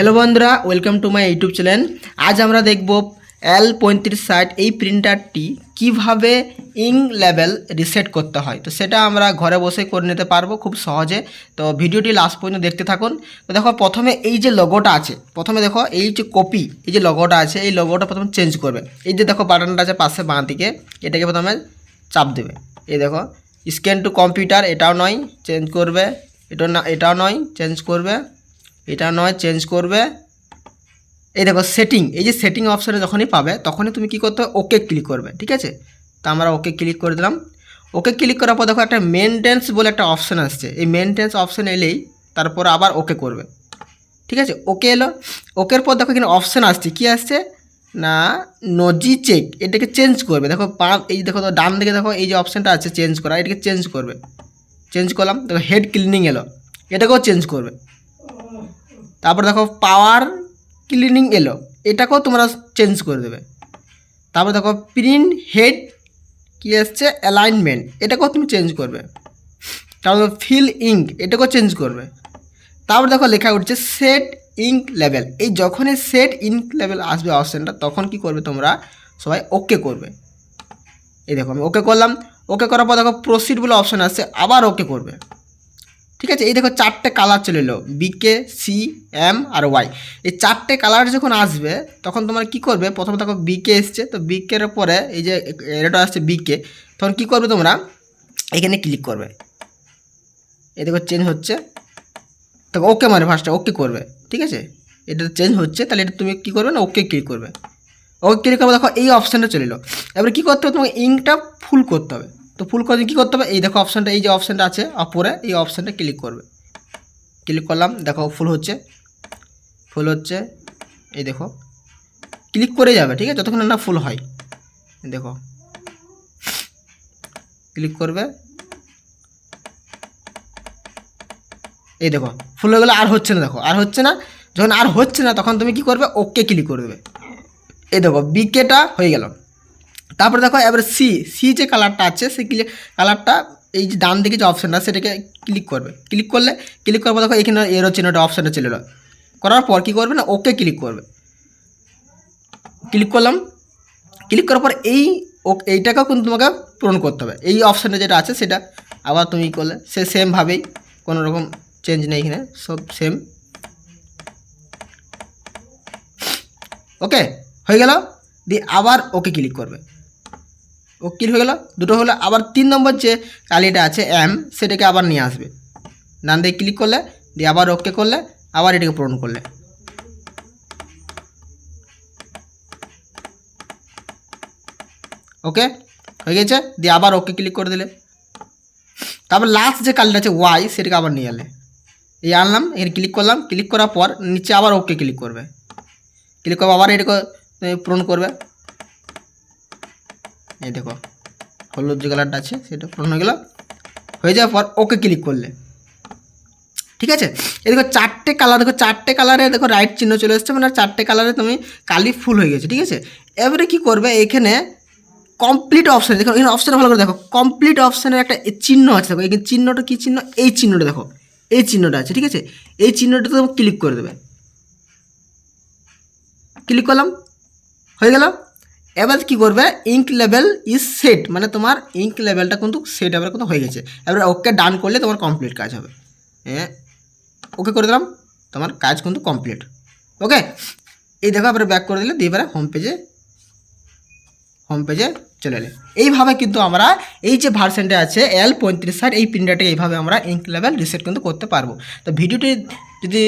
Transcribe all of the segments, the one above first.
Hello বন্ধুরা, welcome to my YouTube channel. আজ আমরা দেখব L3560 এই প্রিন্টারটি কিভাবে ইঙ্ক লেভেল রিসেট করতে হয়। তো সেটা আমরা ঘরে বসে করে নিতে পারবো খুব সহজে। তো ভিডিওটি লাস্ট পর্যন্ত দেখতে থাকুন। তো দেখো, প্রথমে এই যে লোগোটা আছে, প্রথমে দেখো এই যে কপি, এই যে লোগোটা আছে, এই লোগোটা প্রথমে চেঞ্জ করবে। এই যে দেখো বাটনটা আছে পাশে বাঁ দিকে, এটাকে প্রথমে চাপ দেবে। এই দেখো স্ক্যান টু কম্পিউটার, এটাও নয়, চেঞ্জ করবে। এটা না, এটাও নয়, চেঞ্জ করবে। এটা নয়, চেঞ্জ করবে। এই দেখো সেটিং, এই যে সেটিং অপশানে যখনই পাবে তখনই তুমি কী করতে হবে, ওকে ক্লিক করবে। ঠিক আছে, তো আমরা ওকে ক্লিক করে দিলাম। ওকে ক্লিক করার পর দেখো একটা মেনটেন্স বলে একটা অপশান আসছে। এই মেনটেন্স অপশান এলেই তারপর আবার ওকে করবে। ঠিক আছে, ওকে এলো। ওকের পর দেখো এখানে অপশান আসছে, কী আসছে না, নজি চেক, এটাকে চেঞ্জ করবে। দেখো এই দেখো তো ডান দিকে দেখো এই যে অপশানটা আছে চেঞ্জ করা, এটাকে চেঞ্জ করবে। চেঞ্জ করলাম। দেখো হেড ক্লিনিং এলো, এটাকেও চেঞ্জ করবে। তারপর দেখো পাওয়ার ক্লিনিং এলো, এটাকেও তোমরা চেঞ্জ করে দেবে। তারপর দেখো প্রিন্ট হেড কী আসছে, অ্যালাইনমেন্ট, এটাকেও তুমি চেঞ্জ করবে। তারপর ফিল ইঙ্ক, এটাকেও চেঞ্জ করবে। তারপর দেখো লেখা উঠছে সেট ইঙ্ক লেভেল। এই যখনই সেট ইঙ্ক লেভেল আসবে অপশানটা, তখন কি করবে তোমরা সবাই ওকে করবে। এই দেখো আমি ওকে করলাম। ওকে করার পর দেখো প্রসিড বলে অপশান আসছে, আবার ওকে করবে। ঠিক আছে, এই দেখো চারটে কালার চলে এলো, বিকে, সি, এম আর ওয়াই। এই চারটে কালার যখন আসবে তখন তোমরা কি করবে, প্রথমে দেখো বিকে এসছে, তো বিকের পরে এই যে এটা আসছে বিকে, তখন কি করবে তোমরা এখানে ক্লিক করবে। এই দেখো চেঞ্জ হচ্ছে, তখন ওকে মানে ফার্স্টে ওকে করবে। ঠিক আছে, এটা চেঞ্জ হচ্ছে, তাহলে এটা তুমি কী করবে না, ওকে ক্লিক করবে। ওকে ক্লিক করবে, দেখো এই অপশানটা চলে এলো। এবারে কী করতে হবে, তোমাকে ইঙ্কটা ফুল করতে হবে। তো ফুল করে কী করতে হবে, এই দেখো অপশানটা, এই যে অপশানটা আছে উপরে, এই অপশানটা ক্লিক করবে। ক্লিক করলাম, দেখো ফুল হচ্ছে, ফুল হচ্ছে। এই দেখো ক্লিক করে যাবে, ঠিক আছে, যতক্ষণ না ফুল হয়। দেখো ক্লিক করবে, এই দেখো ফুল হয়ে গেলে আর হচ্ছে না। দেখো আর হচ্ছে না, যখন আর হচ্ছে না তখন তুমি কি করবে, ওকে ক্লিক করে দেবে। এই দেখো বিকেটা হয়ে গেল। তারপরে দেখো এবার সি যে কালারটা আছে, সেই কালারটা এই যে ডান দিকে যে অপশানটা, সেটাকে ক্লিক করবে। ক্লিক করার পর দেখো এখানে এরো চিহ্নটা অপশানটা চলে এলো। করার পর কী করবে না, ওকে ক্লিক করবে। ক্লিক করলাম। ক্লিক করার পর এইটাকেও কিন্তু তোমাকে পূরণ করতে হবে। এই অপশানটা যেটা আছে সেটা আবার তুমি করলে সে সেমভাবেই, কোনো রকম চেঞ্জ নেই এখানে, সব সেম। ওকে হয়ে গেল, দিয়ে আবার ওকে ক্লিক করবে। ও ক্লিক হয়ে গেল, দুটো হলো। আবার 3 নম্বর যে কালিটা আছে এম, সেটাকে আবার নিয়ে আসবে। ডান দিকে ক্লিক করলে, দিয়ে আবার ওকে করলে, আবার এটাকে পূরণ করলে। ওকে হয়ে গেছে, দিয়ে আবার ওকে ক্লিক করে দিলে। তারপর লাস্ট যে কালিটা আছে ওয়াই, সেটাকে আবার নিয়ে এলে। এই আনলাম, এখানে ক্লিক করলাম। ক্লিক করার পর নিচে আবার ওকে ক্লিক করবে। ক্লিক করবো, আবার এটাকে পূরণ করবে। এই দেখো হলুদ যে কালারটা আছে সেটা পূরণ হয়ে গেল। হয়ে যাওয়ার পর ওকে ক্লিক করলে, ঠিক আছে। এই দেখো চারটে কালার, দেখো চারটে কালারে দেখো রাইট চিহ্ন চলে এসছে, মানে চারটে কালারে তুমি কালি ফুল হয়ে গেছে। ঠিক আছে, এবারে কি করবে, এখানে কমপ্লিট অপশান, দেখো এখানে অপশান ভালো করে দেখো, কমপ্লিট অপশানের একটা চিহ্ন আছে। দেখো এখানে চিহ্নটা কী চিহ্ন, এই চিহ্নটা দেখো, এই চিহ্নটা আছে। ঠিক আছে, এই চিহ্নটা তুমি ক্লিক করে দেবে। ক্লিক করলাম, হয়ে গেল। এবার কী করবে, ইঙ্ক লেভেল ইজ সেট, মানে তোমার ইঙ্ক লেভেলটা কিন্তু সেট এবার কিন্তু হয়ে গেছে। এবার ওকে ডান করলে তোমার কমপ্লিট কাজ হবে। হ্যাঁ ওকে করে দিলাম, তোমার কাজ কিন্তু কমপ্লিট। ওকে, এই দেখো এবারে ব্যাক করে দিলে, দিয়ে এবারে হোম পেজে চলে এলে। এইভাবে কিন্তু আমরা এই যে ভার্সনটা আছে L3560, এই প্রিন্টারটা এইভাবে আমরা ইঙ্ক লেভেল রিসেট কিন্তু করতে পারবো। তো ভিডিওটি যদি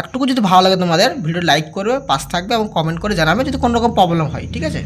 একটুকু যদি ভালো লাগে তোমাদের, ভিডিও লাইক করবে, পাশে থাকবে এবং কমেন্ট করে জানাবে যদি কোনো রকম প্রবলেম হয়। ঠিক আছে।